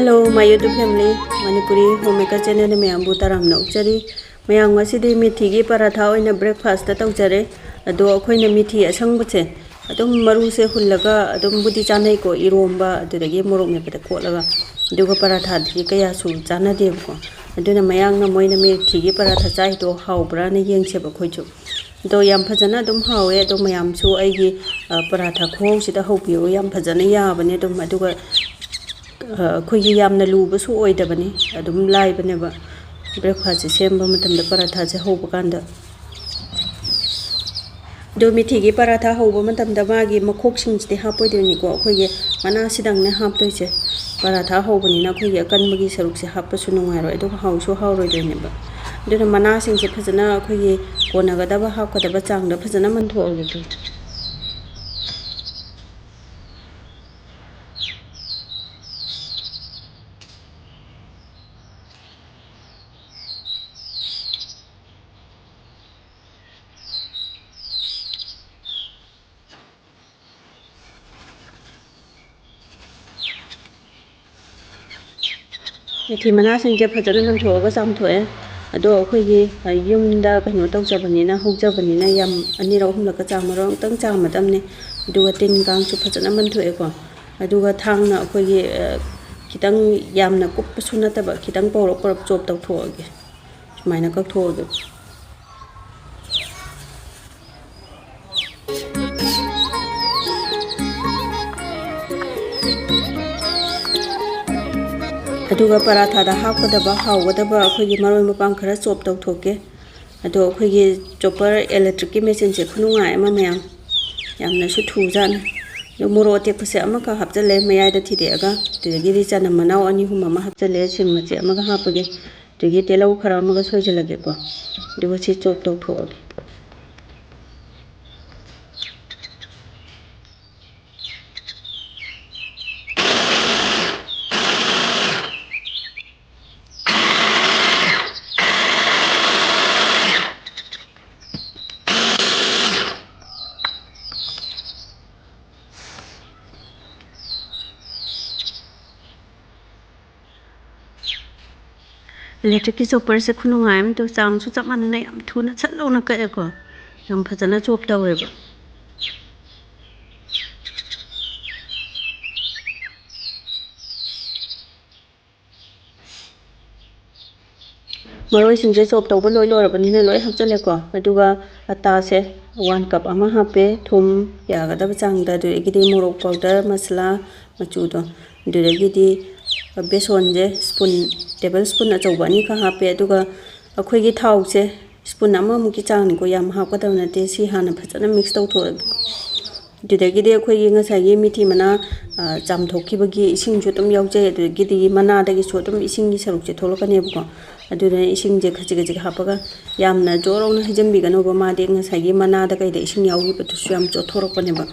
Hello, my YouTube family. Manipurihommaker channel में आम्बू ताराम नौकरी मैं आंगवासी मेथी की पराठा और ब्रेकफास्ट तौजरे अदो अखोइना मेथी असंगबसे अदुम मरु से हुल्लगा अदुम बुद्धि चानै को इरोंबा अदुदगी मोरोक मेपदा कोलगा अदुगा पराठा दि कयासु चानादेबको अदुना मयांगना मोइना मेथी की पराठा चाइ तो हाउब्रा ने येंगसेबा खोइचु दो याम फजना अदुम हावे अदो मयामसु आइगी पराठा खुहाउसिदा हौपियो याम फजना याबने अदुम अदुगा अखोइगी यामना लुबसु ओइदबने अदुम लाइबनेबा ब्रेकफास्ट सेम्बा मतमदा पराठा से हौबा कांदा दो मेथी की पराठा हौबा मतमदा मागी मखोकसिंगसिदि हापोइदोनिको अखोइगे मनासिदंगने हापतोइसे पराठा हौबनिना अखोइगे अकनबगी सरुकसे हापसु नुंगाइरोय अदो हाउसु हाउरोइदोनिबा अदुना मनासिंगसे फजना अखोइगे कोनागदबा हापकदबा चांगदा फजना मनथोअगे मेथी मनासिंगसे फजना लंथोअगा चामथोए अदो अखोइगे युमदा कनो तौजबनिना हौजबनिना याम अनिरा अहुमलका चामरो अंतंग चामदमने अदुगा तिन गांगसु फजना मनथोएको अदुगा थांगना अखोइगे खितंग यामना कुप्पसु नतबा खितंग पौरक पौरक चोप तौथोअगे सुमाइना कक्थोअगे अदुगा पराठा हापकदबा हाउगदबा अखोइगे मरोय मपांग खरा चोप तौथोके अदो अखोइगे चॉपर इलेक्ट्रिक की मशीन से खुनुंगाय अमा मयाम यामनासु थुजान दो मोरो अटेकपसे अमका हापजले मयाइदा थिदेगा तुगिरि चाना मनाव अनि हुम अमा हापजले सिमचे अमगा हापगे तुगी तेलाव खरा अमगा सोइजलगेको दुगो सि चोप तौथोगे इलेक्ट्रिक की चॉपर से खुनुंगाय तो चांगसु चप मानना याम थुना छलौना कएको याम फजना चॉप तौवेबा मरोई सिंजे चॉप तौबा लोय लोरबनिना लोय हापचलेको अदुगा अटा से 1 कप अमा हापे थुम यागदबा चांगदा दुगिदि मोरोक पाउडर मसला मचुदो दुगिदि बेसन जे स्पून टेबल स्पून अचौबा अनि का हापे अदुगा अखोइगी थाव से स्पून अमामुकी चांगनिको याम हापकदब नते सि हाना फजना मिक्स तौथोगे दुगिदि अखोइगी ngसाइगी मेथी मना चामथोखिबगी इसिंगसु तुम यावजे दुगिदि मनादगी सु तुम इसिंगी सरुकसे थोलकनेबको अदुना इसिंगजे खचिगजि हापगा यामना जोरौना हजमबिगनोबा मादे ngसाइगी मनादा कइदा इसिंग यावगिबतुसु याम चोथोरकनेबा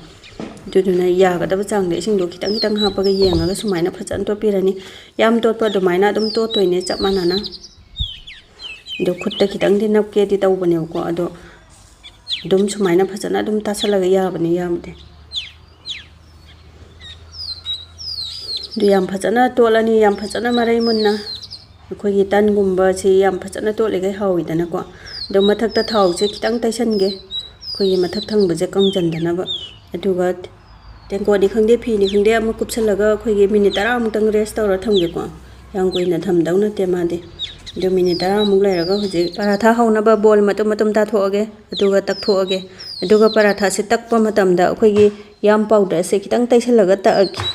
दुदुना यागदबा चांगदे इसिंगदो खितंग खितंग हापगा येंगागा सुमाइना फजन तोपिरनी याम तोटपा दुमाइना अदुम तोटोइने चप मानाना दो खुत्ता खितंग दि नपकेदि तौबनेबको अदो दुम सुमाइना फजना दुम तासलगा याबने यामदे दु याम फजना तोलनी याम फजना मरै मुन्ना अखोइगी तनगुम्बा से याम फजना तोलेगै हाउइदनाको दो मथक्ता थाव से खितंग तैसनगे अखोइगी मथक थंगबजे कंजनदनाबा अदुगा तेंकोदी खंगदे फिनी खंगदे अमा कुपसलगा अखोइगी मिनिट 10 मुक्तंग रेस्ट तौरा थमगेको याम कोइना थमदौ नते मादे दो मिनिट 10 मुक लैरगा हुजे पराठा हौनबा बोल मतम मतम ताथोअगे अदुगा तकथोअगे अदुगा पराठा से तकपा मतमदा अखोइगी याम पाउडर से खितंग तैसलगा तअगे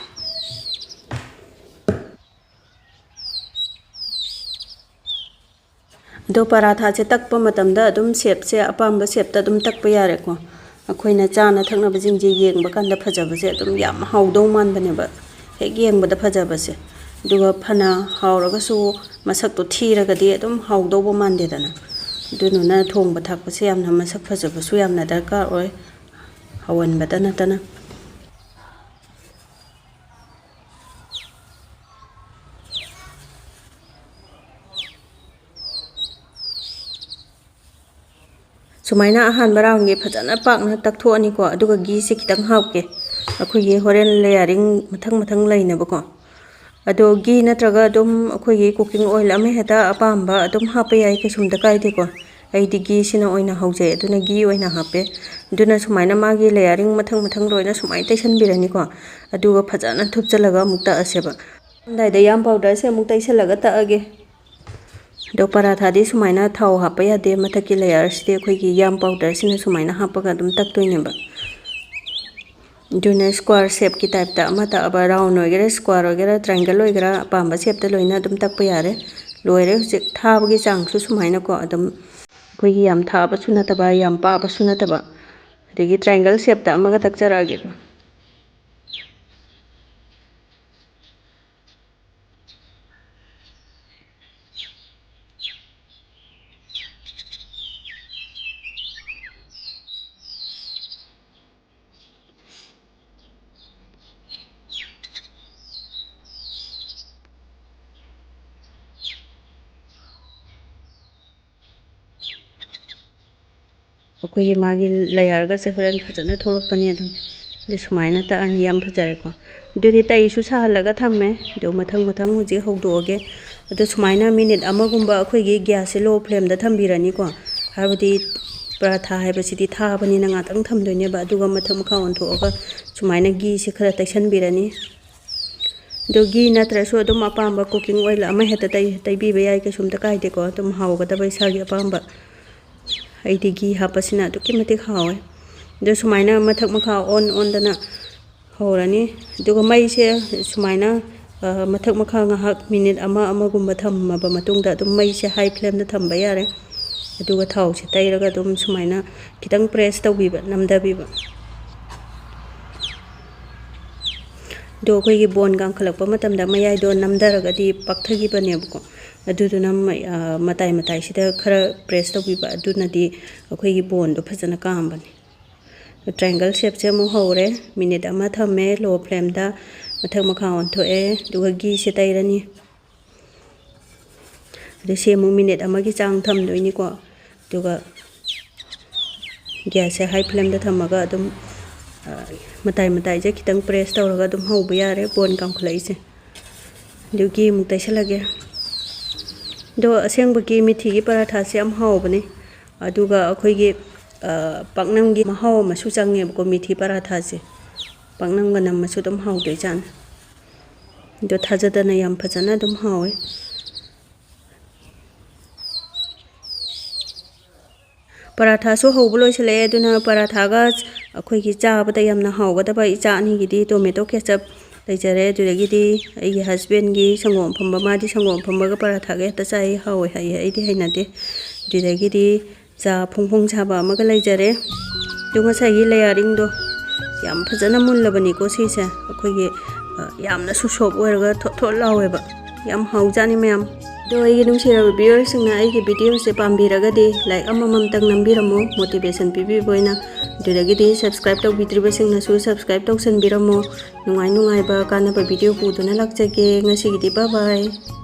दो पराठा से तकपा मतमदा अदुम शेप से अपाम्बा शेपता अदुम तकपा यारेको अखोइना चाना थकनबा जिंजे येंगबा कांदा फजबसे अदुम याम हाउदौ मानबनेबा हेक येंगबदा फजबसे दुगा फना हाउरगसु मसक्तो थीरगदि अदुम हाउदौबा मानदेदना दुनुना थोंबा थाकपसे यामना मसक फजबसु यामना दरकार ओय हावनबदा नतना सुमाइना आहान बरांगे फजना पाकना तकथोअनिको अदुगा ghee से खितंग हापके अखोइगे होरेन लेयरिंग मथंग मथंग लैनबको अदो ghee नत्रगा अदुम अखोइगी कुकिंग ऑयल अमे हेता अपाम्बा अदुम हापे याई केसुमदा काइदेको अइदी ghee सिना ओइना हौजे अदुना ghee ओइना हापे अदुना सुमाइना मागी लेयरिंग मथंग मथंग लोइना सुमाइ तैसनबिरनिको अदुगा फजाना थुपचलगा मुक्ता असेबा दाइदा याम पाउडर से मुक्ता इसेलगा ताअगे दो पराठा दी सुमाइना थाव हापा यादे मथकी लेयर सिदे अखोइगी याम पाउडर सिना सुमाइना हापगा अदुम तक्तोइनेबा दुना स्क्वायर शेप की टाइप ता अमता अब राउंड वगैरह स्क्वायर वगैरह ट्रायंगल वगैरह पांबा शेप ता लोइना अदुम तक्पा यारे लोइरे हुजिक थाबगी चांगसु सुमाइना को अदुम अखोइगी याम थाबसु नतबा याम पाबसु नतबा अदगी ट्रायंगल शेप ता अमगा तक्चरागे अखोइगी मागी लेयर गा से होरन फजना थोरकपनी अदुम दे सुमाइना ता अन याम फजारेको दुदि तैसु साहलगा थम्मे दो मथंग मथंग हुजि हौदोगे अदु सुमाइना मिनिट अमगुंबा अखोइगी गैस से लो फ्लेम दा थम्बिरनिको हाबदि पराठा हाइबसिदि थाबनि ना ngaतंग थमदोइनेबा अदुगा मथंग मखा ओनथोगा सुमाइना ghee से खरा तैसनबिरनि दो ghee नत्रसु अदुम अपाम्बा कुकिंग ऑयल अमा हेता तैबिबा याई केसुमदा काइदेको अदुम हावगदबा इसागी अपाम्बा अइदी ghee हापसिना अदुकी मतिक हावे दो सुमाइना मथक मखा ओन हौरनी दुगा मैसे सुमाइना मथक मखा ngahak मिनिट अमा गुंबा थम्मबा मतुंगदा अदुम मैसे हाई फ्लेम दा थम्बा यारे अदुगा थाव से तैरगा अदुम सुमाइना खितंग प्रेस तौबिबा नमदाबिबा दो अखोइगी बोन गांखलकपा मतमदा मयाई दो नमदरगदि पक्थगिबनेबको अदुदुना मताई मताई सिदा खरा प्रेस तौबिबा अदुनादि अखोइगी बोन दो फजना कामबने ट्रायंगल शेप से मु हौरे मिनिट अमा थम्मे लो फ्लेम दा मथक मखा ओनथोए दुगा ghee से तैरनी अदु से मु मिनिट अमागी चांग थमदोइनिको दुगा गैस से हाई फ्लेम दा थम्मगा अदुम मताई जे खितंग प्रेस तौरगा अदुम हौबा यारे बोन कामखलाइसे दु ghee मुक तैसलगे दो असेंबगी मिथीगी पराठा से हम हावबने अदुगा अखोइगी पाकनमगी महाव मसु चांगेबको मिथी पराठा से पाकनमगा नमसु दम हावदोइ जान दो थाजदना याम फजना दम हावे पराठा सो हौबो लोइसले अदुना पराठागा अखोइगी चाबदा यामना हावगदबा इचा अनिगिदि टोमेटो केचप लैजरे दुदगिदि अइगी हस्बेंडगी संगोम फम्बा मादि संगोम फम्बागा पराठागा हेता चाइ हावे हाइ अइदि हैनादे दुदगिदि चा फुंफुंग छाबा अमगा लैजरे दुगा साइगी लेयरिंग दो याम फजना मुल्लबनिको सिसे अखोइगी यामना सुसोप ओइरगा थो लावेबा याम हाउजानि मयाम दो अइगी नुसिरबा व्यूअर्स सिंगना अइगी वीडियो से पाम्बिरगदि लाइक अमममतंग नंबिरमो मोटिवेशन पिबिबोइना दुदगिदि सब्सक्राइब तौबिद्रिबा सिंगनासु सब्सक्राइब तौसनबिरमो नुंगाइ नुंगाइबा कानबा वीडियो पुदुना लाक्चगे ngasiगidi बाय बाय।